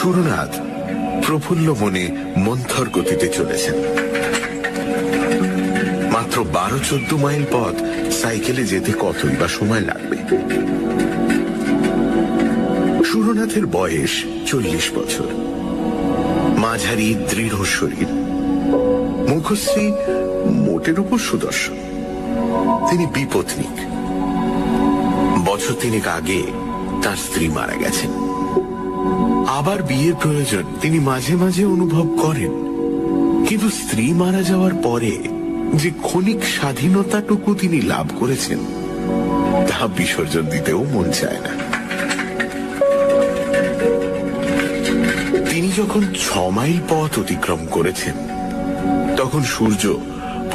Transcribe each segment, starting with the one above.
সুরনাথ প্রফুল্ল মনে মন্থর গতিতে চলেছেন। মাত্র 12-14 মাইল পথ সাইকেলে যেতে কতই বা সময় লাগবে। সুরনাথের বয়স 40 বছর, মাঝারি দৃঢ় শরীর, মুখশ্রী মোটের উপর সুদর্শন। তিনি বিপত্নিক। বছর 3 আগে তার স্ত্রী মারা গেছেন। আবার বিয়ের প্রয়োজন তিনি মাঝে মাঝে অনুভব করেন, কিন্তু স্ত্রী মারা যাওয়ার পরে যে ক্ষণিক স্বাধীনতাটুকু তিনি লাভ করেছেন তা বিসর্জন দিতেও মন চায় না। তিনি যখন 6 মাইল পথ অতিক্রম করেছেন তখন সূর্য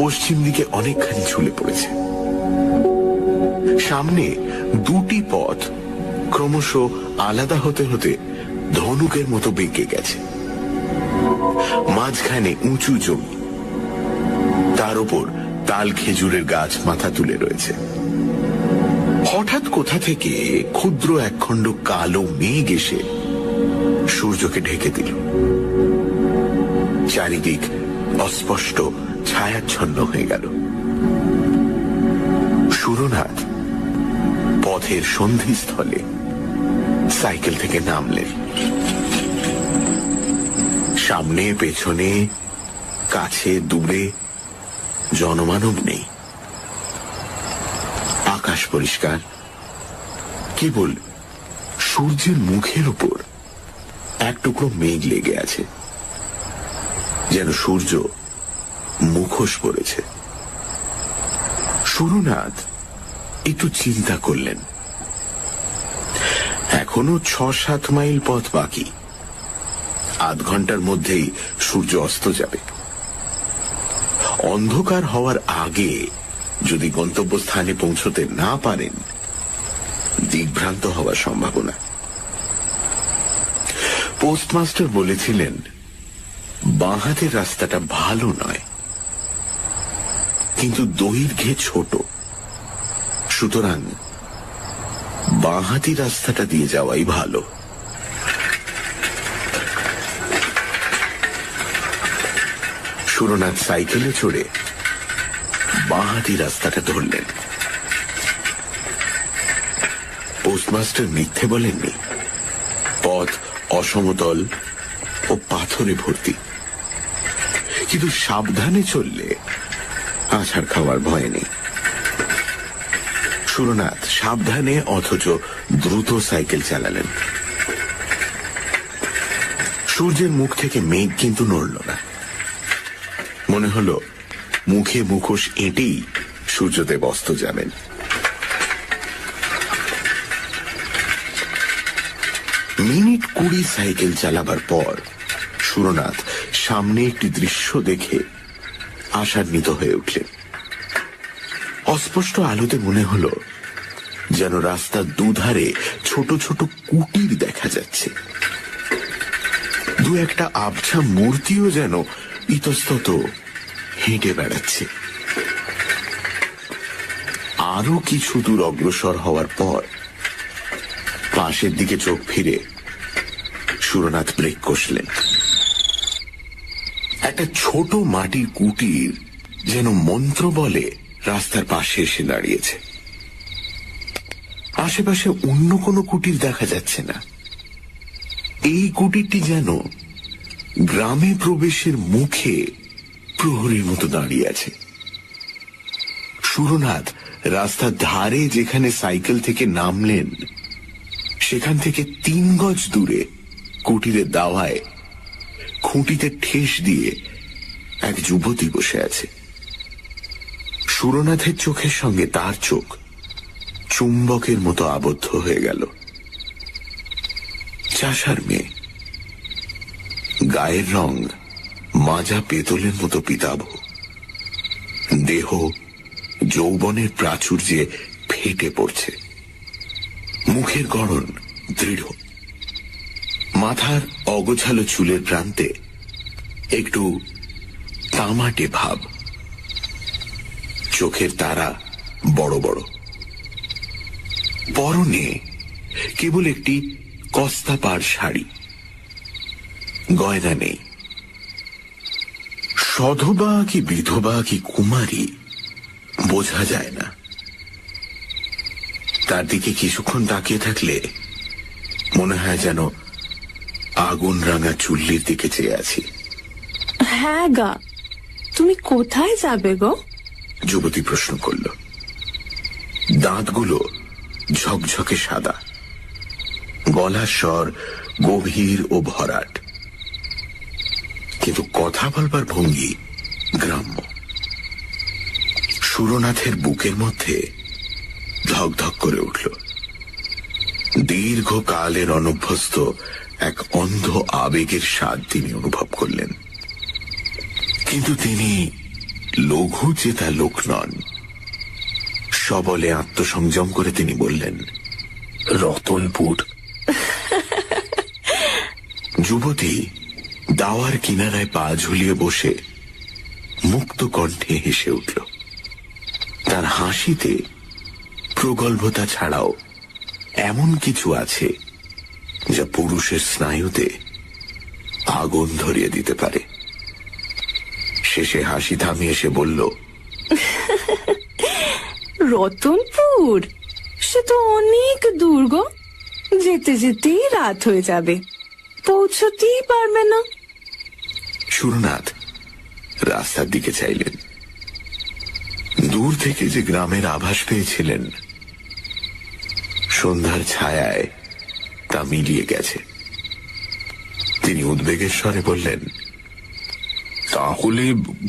পশ্চিম দিকে অনেকখানি ঝুলে পড়েছে। সামনে 2টি পথ ক্রমশ আলাদা হতে হতে ধনুকের মতো বেঁকে গেছে। মাঝখানে উঁচু জমি, তার উপর তাল খেজুরের গাছ মাথা তুলে রয়েছে। হঠাৎ কোথা থেকে ক্ষুদ্র একখণ্ড কালো মেঘ এসে সূর্যকে ঢেকে দিল। চারিদিক অস্পষ্ট ছায়াচ্ছন্ন হয়ে গেল। সুরনাথ পথের সন্ধিস্থলে সাইকেল থেকে নামলেন। সামনে পেছনে কাছে দূরে জনমানব নেই। আকাশ পরিষ্কার, কেবল সূর্যের মুখের উপর এক টুকরো মেঘ লেগে আছে, যেন সূর্য মুখোশ পড়েছে। সুরনাথ একটু চিন্তা করলেন। এখনো 6-7 মাইল পথ বাকি। আধ ঘন্টার মধ্যেই সূর্য অস্ত যাবে। অন্ধকার হওয়ার আগে যদি গন্তব্যস্থানে পৌঁছতে না পারেন, দিগ্ভ্রান্ত হওয়ার সম্ভাবনা। পোস্টমাস্টার বলেছিলেন বাঁ হাতের রাস্তাটা ভালো নয়, কিন্তু দৈর্ঘ্যে ছোট, সুতরাং বাঁহাতি রাস্তাটা দিয়ে যাওয়াই ভালো। সুরনাথ সাইকেলে চড়ে বাঁহাতি রাস্তাটা ধরলেন। পোস্টমাস্টার মিথ্যে বলেননি। পথ অসমতল ও পাথরে ভর্তি, কিন্তু সাবধানে চললে আছাড় খাওয়ার ভয় নেই। সুরনাথ সাবধানে অথচ দ্রুত সাইকেল চালালেন। সূর্যের মুখ থেকে মেঘ কিন্তু নড়ল না। মনে হলো মুখে মুখোশ এঁটেই সূর্যদেব অস্ত যাবেন। মিনিট 20 সাইকেল চালাবার পর সুরনাথ সামনে একটি দৃশ্য দেখে আশান্বিত হয়ে উঠলেন। অস্পষ্ট আলোতে মনে হলো যেন রাস্তার দুধারে ছোট ছোট কুটির দেখা যাচ্ছে। 2-1টা আবছা মূর্তিও যেন ইতস্তত হেঁটে বেড়াচ্ছে। আরো কিছু দূর অগ্রসর হওয়ার পর পাশের দিকে চোখ ফিরে সুরনাথ ব্রেক কষলেন। একটা ছোট মাটির কুটির যেন মন্ত্র বলে রাস্তার পাশে এসে দাঁড়িয়েছে। আশেপাশে অন্য কোনো কুটির দেখা যাচ্ছে না। এই কুটিরটি যেন গ্রামে প্রবেশের মুখে প্রহরীর মতো দাঁড়িয়ে আছে। সুরনাথ রাস্তার ধারে যেখানে সাইকেল থেকে নামলেন সেখান থেকে 3 গজ দূরে কুটিরের দাওয়ায় খুঁটিতে ঠেস দিয়ে এক যুবতী বসে আছে। সুরনাথের চোখের সঙ্গে তার চোখ চুম্বকের মতো আবদ্ধ হয়ে গেল। চাষার মেয়ে, গায়ের রং মাজা পেতলের মতো পিতাভ, দেহ যৌবনের প্রাচুর্যে ফেটে পড়ছে, মুখের গড়ন দৃঢ়, মাথার অগোছালো চুলের প্রান্তে একটু তামাটে ভাব, চোখের তারা বড় বড়। পরনে কেবল একটি কস্তা পাড় শাড়ি, গয়না নেই। সধবা কি বিধবা কি কুমারী বোঝা যায় না। তার দিকে কিছুক্ষণ তাকিয়ে থাকলে মনে হয় যেন আগুন রাঙা চুল্লির দিকে চেয়ে আছি। হ্যাঁ গা, তুমি কোথায় যাবে গো? যুবতী প্রশ্ন করল। দাঁতগুলো ঝকঝকে সাদা, গলার স্বর গভীর ও ভরাট, কিন্তু কথা বলবার ভঙ্গি গ্রাম্য। সুরনাথের বুকের মধ্যে ধকধক করে উঠল। দীর্ঘকালের অনভ্যস্ত এক অন্ধ আবেগের স্বাদ তিনি অনুভব করলেন। কিন্তু তিনি লঘু চেতা লোক নন। সবলে আত্মসংযম করে তিনি বললেন, রতনপুর। যুবতী দাওয়ার কিনারায় পা ঝুলিয়ে বসে মুক্ত কণ্ঠে হেসে উঠল। তার হাসিতে প্রগল্ভতা ছাড়াও এমন কিছু আছে যা পুরুষের স্নায়ুতে আগুন ধরিয়ে দিতে পারে। শেষে হাসি থামিয়ে এসে বলল, রতনপুর সে তো অনেক দূর গো, যেতে যেতেই রাত হয়ে যাবে, পৌঁছতেই পারবে না। সুরনাথ রাস্তার দিকে চাইলেন। দূর থেকে যে গ্রামের আভাস পেয়েছিলেন, সন্ধ্যার ছায়ায় তা মিলিয়ে গেছে। তিনি উদ্বেগের স্বরে বললেন, তাহলে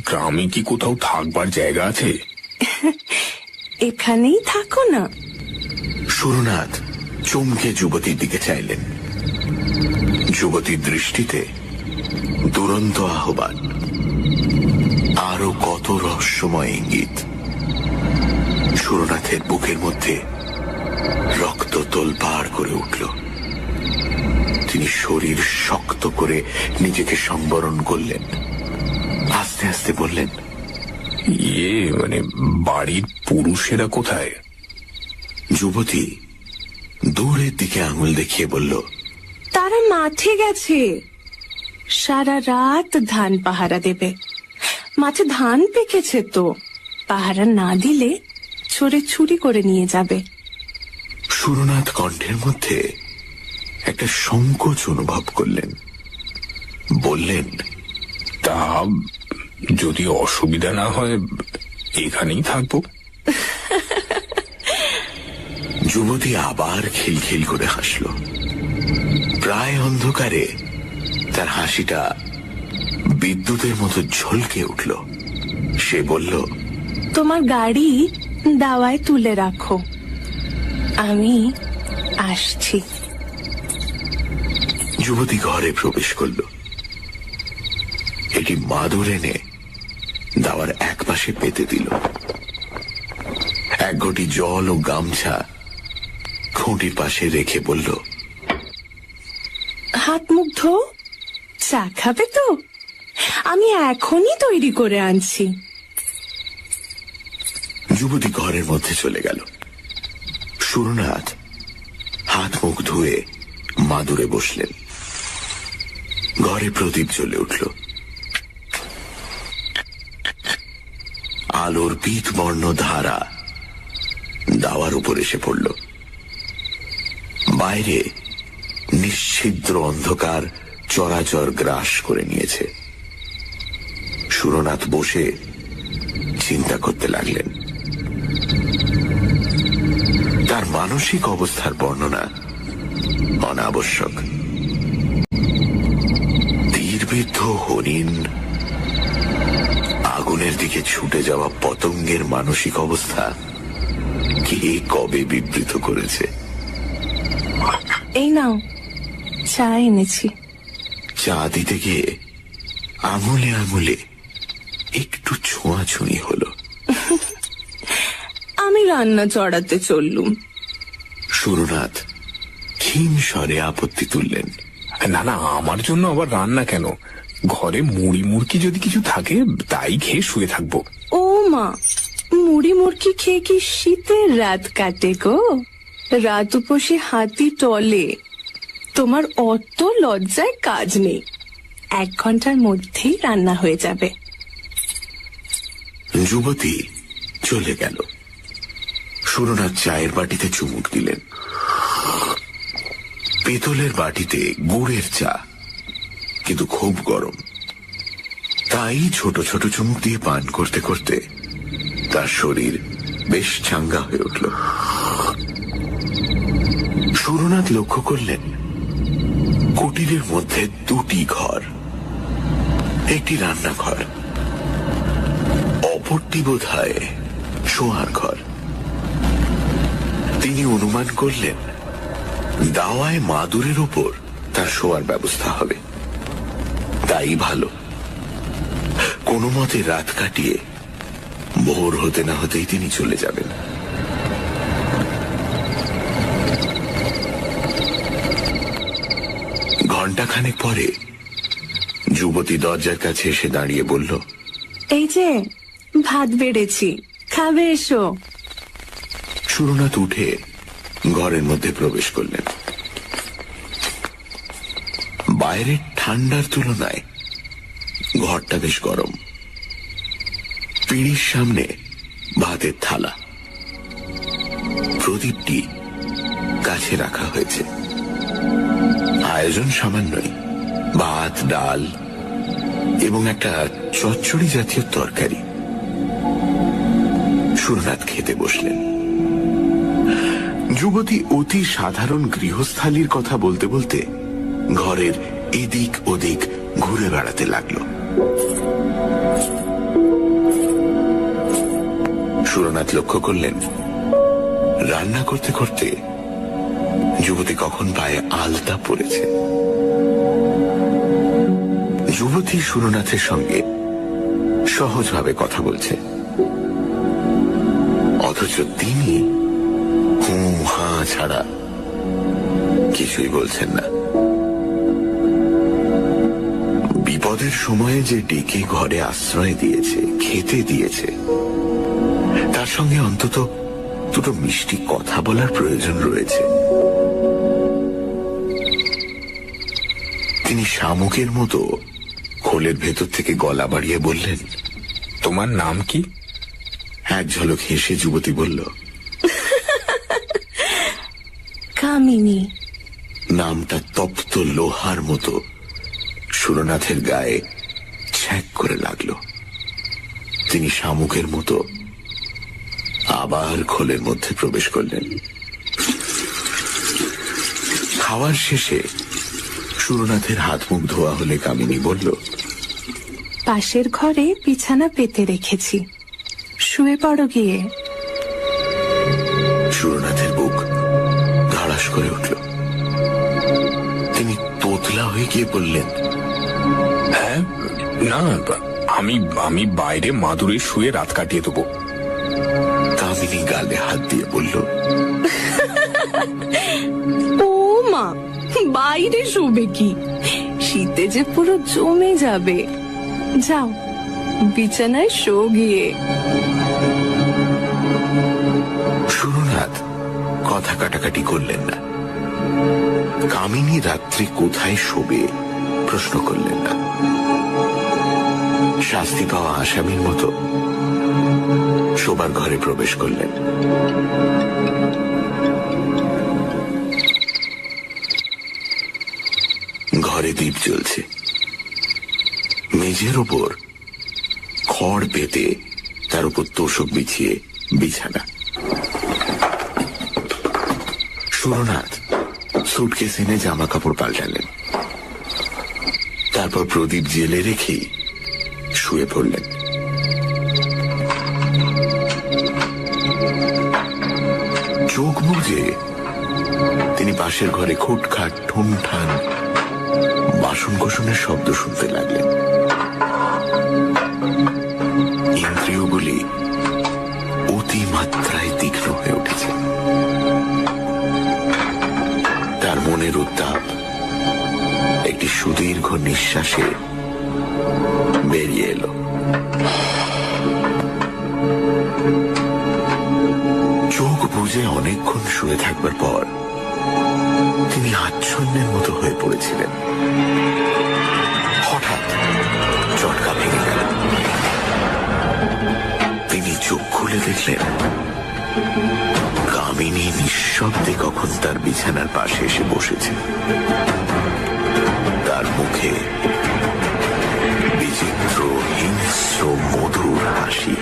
গ্রামে কি কোথাও থাকবার জায়গা আছে? এখানেই থাকো না। সুরনাথ চমকে যুবতীর দিকে চাইলেন। যুবতীর দৃষ্টিতে দুরন্ত আহ্বান, আরো কত রহস্যময় ইঙ্গিত। সুরনাথের বুকের মধ্যে রক্ত তোলপাড় করে উঠল। তিনি শরীর শক্ত করে নিজেকে সংবরণ করলেন। আস্তে আস্তে বললেন, মানে বাড়ির পুরুষেরা কোথায়? যুবতী দূরের দিকে আঙুল দেখিয়ে বলল, তারা মাঠে গেছে, সারা রাত ধান পাহারা দেবে। মাঠে ধান পেকেছে তো, পাহারা না দিলে চোরে চুরি করে নিয়ে যাবে। সুরনাথ কণ্ঠের মধ্যে একটা সংকোচ অনুভব করলেন। বললেন, তা যদি অসুবিধা না হয় এখানেই থাকবো। যুবতী আবার খিলখিল করে হাসল। প্রায় অন্ধকারে তার হাসিটা বিদ্যুতের মতো ঝলকে উঠল। সে বলল, তোমার গাড়ি দাওয়ায় তুলে রাখো, আমি আসছি। যুবতী ঘরে প্রবেশ করল। এটি মাদুর এনে দাওয়ার এক পাশে পেতে দিল। এক ঘটি জল ও গামছা খুঁটির পাশে রেখে বলল, হাত মুখ ধো, চা খাবে তো? আমি এখনই তৈরি করে আনছি। যুবতী ঘরের মধ্যে চলে গেল। সুরনাথ হাত মুখ ধুয়ে মাদুরে বসলেন। ঘরে প্রদীপ জ্বলে উঠল। আলোর পীত বর্ণ ধারা দাওয়ার উপর এসে পড়ল। বাইরে নিশ্ছিদ্র অন্ধকার চরাচর গ্রাস করে নিয়েছে। সুরনাথ বসে চিন্তা করতে লাগলেন। তার মানসিক অবস্থার বর্ণনা অনাবশ্যক। তীরবিদ্ধ হরিণ, আগুনের দিকে ছুটে যাওয়া পতঙ্গের মানসিক অবস্থা কে কবে বিবৃত করেছে? এই নাও, চা এনেছি। চা দিতে গিয়ে আঙুলে আঙুলে একটু ছোঁয়াছুঁই হলো। আমি রান্না চড়াতে চললুম। সুরনাথ ক্ষীণ স্বরে আপত্তি তুললেন, না না, আমার জন্য আবার রান্না কেন? ঘরে মুড়ি মুড়কি যদি কিছু থাকে তাই খেয়ে শুয়ে থাকবো। ও মা, মুড়ি মুড়কি খেয়ে কি শীতের রাত কাটে গো? রাত উপসে হাতি টলে, তোমার অত লজ্জায় কাজ নেই। 1 ঘন্টার মধ্যেই রান্না হয়ে যাবে। যুবতী চলে গেল। সুরনাথ চায়ের বাটিতে চুমুক দিলেন। পেতলের বাটিতে গুড়ের চা, কিন্তু খুব গরম। তাই ছোট ছোট চুমুক দিয়ে পান করতে করতে তার শরীর বেশ চাঙ্গা হয়ে উঠল। সুরনাথ লক্ষ্য করলেন কুটিরের মধ্যে 2টি ঘর, একটি রান্নাঘর, অপরটি বোধহয় শোয়ার ঘর। তিনি অনুমান করলেন দাওয়ায় মাদুরের উপর তার শোয়ার ব্যবস্থা হবে। তাই ভালো, কোনো মতে রাত কাটিয়ে ভোর হতে না হতেই তিনি চলে যাবেন। ঘণ্টাখানেক পরে যুবতী দরজার কাছে এসে দাঁড়িয়ে বলল, এই যে ভাত বেড়েছি, খাবে এসো। সুরনাথ উঠে ঘরের মধ্যে প্রবেশ করলেন। বাইরের ঠান্ডার তুলনায় ঘরটা বেশ গরম। পিঁড়ির সামনে ভাতের থালা, প্রদীপটি কাছে রাখা হয়েছে। আয়োজন সামান্যই, ভাত, ডাল এবং একটা চচ্চড়ি জাতীয় তরকারি। সুরনাথ খেতে বসলেন। যুবতী অতি সাধারণ গৃহস্থালির কথা বলতে বলতে ঘরের এদিক ওদিক ঘুরে বেড়াতে লাগলো। সুরনাথ লক্ষ্য করলেন রান্না করতে করতে যুবতী কখন পায়ে আলতা পড়েছে। যুবতী সুরনাথের সঙ্গে সহজভাবে কথা বলছে, অথচ তিনি হু হা ছাড়া কিছুই বলছেন না। বিপদের সময়ে যে ডেকে ঘরে আশ্রয় দিয়েছে, খেতে দিয়েছে, তার সঙ্গে অন্তত 2টো মিষ্টি কথা বলার প্রয়োজন রয়েছে। তিনি শামুকের মতো খোলের ভেতর থেকে গলা বাড়িয়ে বললেন, তোমার নাম কি? এক ঝলক হেসে যুবতী বলল, কামিনী। নামটা তপ্ত লোহার মতো সুরনাথের গায়ে ছ্যাঁক করে লাগলো। তিনি শামুকের মতো আবার খোলের মধ্যে প্রবেশ করলেন। খাওয়ার শেষে সুরনাথের হাত মুখ ধোয়া হলে কামিনী বলল, পাশের ঘরে বিছানা পেতে রেখেছি, শুয়ে পড়ো গিয়ে। সুরনাথের বুক ধড়াস করে উঠল। তিনি তোতলা হয়ে গিয়ে বললেন, হ্যাঁ, না, আমি বাইরে মাদুরে শুয়ে রাত কাটিয়ে দেবো। কামিনী গালে হাত দিয়ে বলল, ও মা, বাইরে শুবে কি? শীতে যে পুরো জমে যাবে। যাও, বিছানায় শো গিয়ে। সুরনাথ কথা কাটাকাটি করলেন না। কামিনী রাত্রি কোথায় শোবে প্রশ্ন করলেন না। শাস্তি পাওয়া আসামির মতো শোবার ঘরে প্রবেশ করলেন। ঘরে দীপ জ্বলছে। মেঝের ওপর খড় পেতে তার উপর তোষক বিছিয়ে বিছানা। সুরনাথ সুটকেস এনে জামা কাপড় পাল্টালেন। তারপর প্রদীপ জেলে রেখেই শুয়ে পড়লেন। চোখ বুজে তিনি পাশের ঘরে খুটখাট ঠুনঠান বাসন কোসনের শব্দ শুনতে লাগলেন। ইন্দ্রিয়গুলি অতিমাত্রায় তীক্ষ্ণ হয়ে উঠেছে। তার মনের উত্তাপ একটি সুদীর্ঘ নিঃশ্বাসে বেরিয়ে এলো। চোখ বুজে অনেকক্ষণ শুয়ে থাকবার পর তিনি আচ্ছন্নের মতো হয়ে পড়েছিলেন। হঠাৎ দেখলেন কামিনী নিঃশব্দে কখন তার বিছানার পাশে এসে বসেছে। তার মুখে বিচিত্র হিংস্র মধুর হাসি।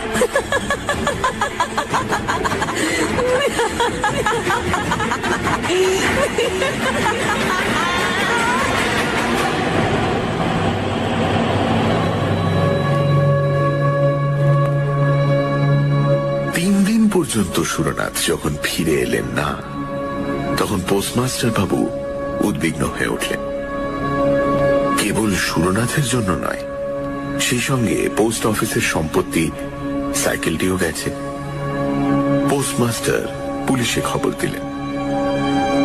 পর্যন্ত সুরনাথ যখন ফিরে এলেন না, তখন পোস্টমাস্টার বাবু উদ্বিগ্ন হয়ে উঠলেন। কেবল সুরনাথের জন্য নয়, সেই সঙ্গে পোস্ট অফিসের সম্পত্তি, সাইকেলটিও গেছে। পোস্টমাস্টার পুলিশে খবর দিলেন।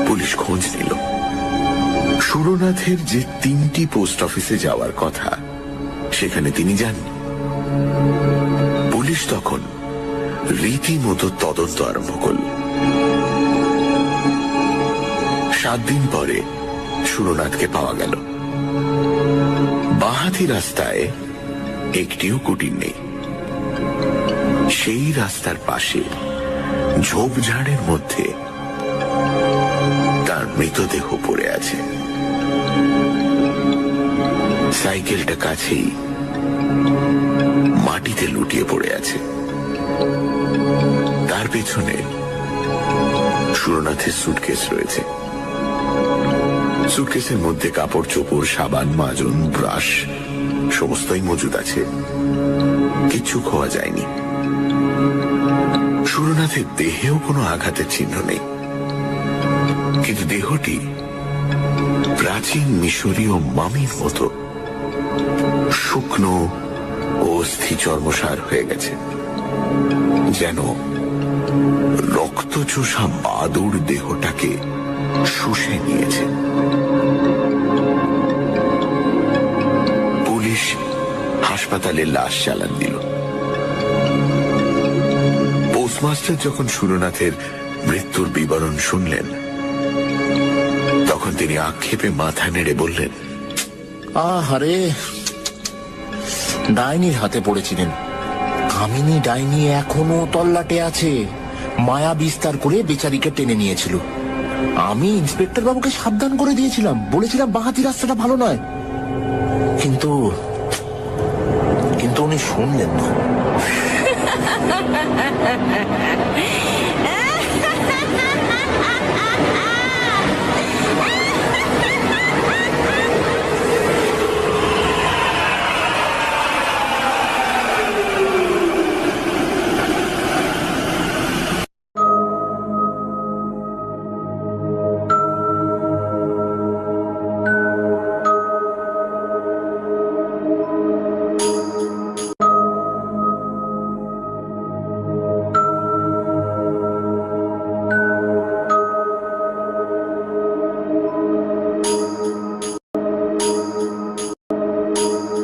পুলিশ খোঁজ নিল। সুরনাথের যে 3টি পোস্ট অফিসে যাওয়ার কথা, সেখানে তিনি যাননি। পুলিশ তখন রীতিমতো তদন্ত আরম্ভ করল। 7 দিন পরে সুরনাথকে পাওয়া গেল। বাঁহাতি রাস্তায় একটিও কুটির নেই। সেই রাস্তার পাশে ঝোপঝাড়ের মধ্যে তার মৃতদেহ পড়ে আছে। সাইকেলটা কাছেই মাটিতে লুটিয়ে পড়ে আছে। তার পেছনে সুরনাথের সুটকেস রয়েছে। সুটকেসের মধ্যে কাপড় চোপড়, সাবান, মাজন, ব্রাশ সমস্তই মজুদ আছে। কিছু খোয়া যায়নি। সুরনাথের দেহেও কোনো আঘাতের চিহ্ন নেই, কিন্তু দেহটি প্রাচীন মিশরীয় মামির মতো শুকনো ও অস্থি চর্মসার হয়ে গেছে, যেন রক্তচোষা বাদুর দেহটাকে শুষে নিয়েছে। পুলিশ হাসপাতালে লাশ চালান দিল। পোস্টমাস্টার যখন সুরনাথের মৃত্যুর বিবরণ শুনলেন, তখন তিনি আক্ষেপে মাথা নেড়ে বললেন, আহারে, ডাইনির হাতে পড়েছিলেন। কামিনী ডাইনি এখনো তল্লাটে আছে। মায়া বিস্তার করে বেচারিকে টেনে নিয়েছিল। আমি ইন্সপেক্টর বাবুকে সাবধান করে দিয়েছিলাম, বলেছিলাম বাঁহাতি রাস্তাটা ভালো নয়, কিন্তু উনি শুনলেন না।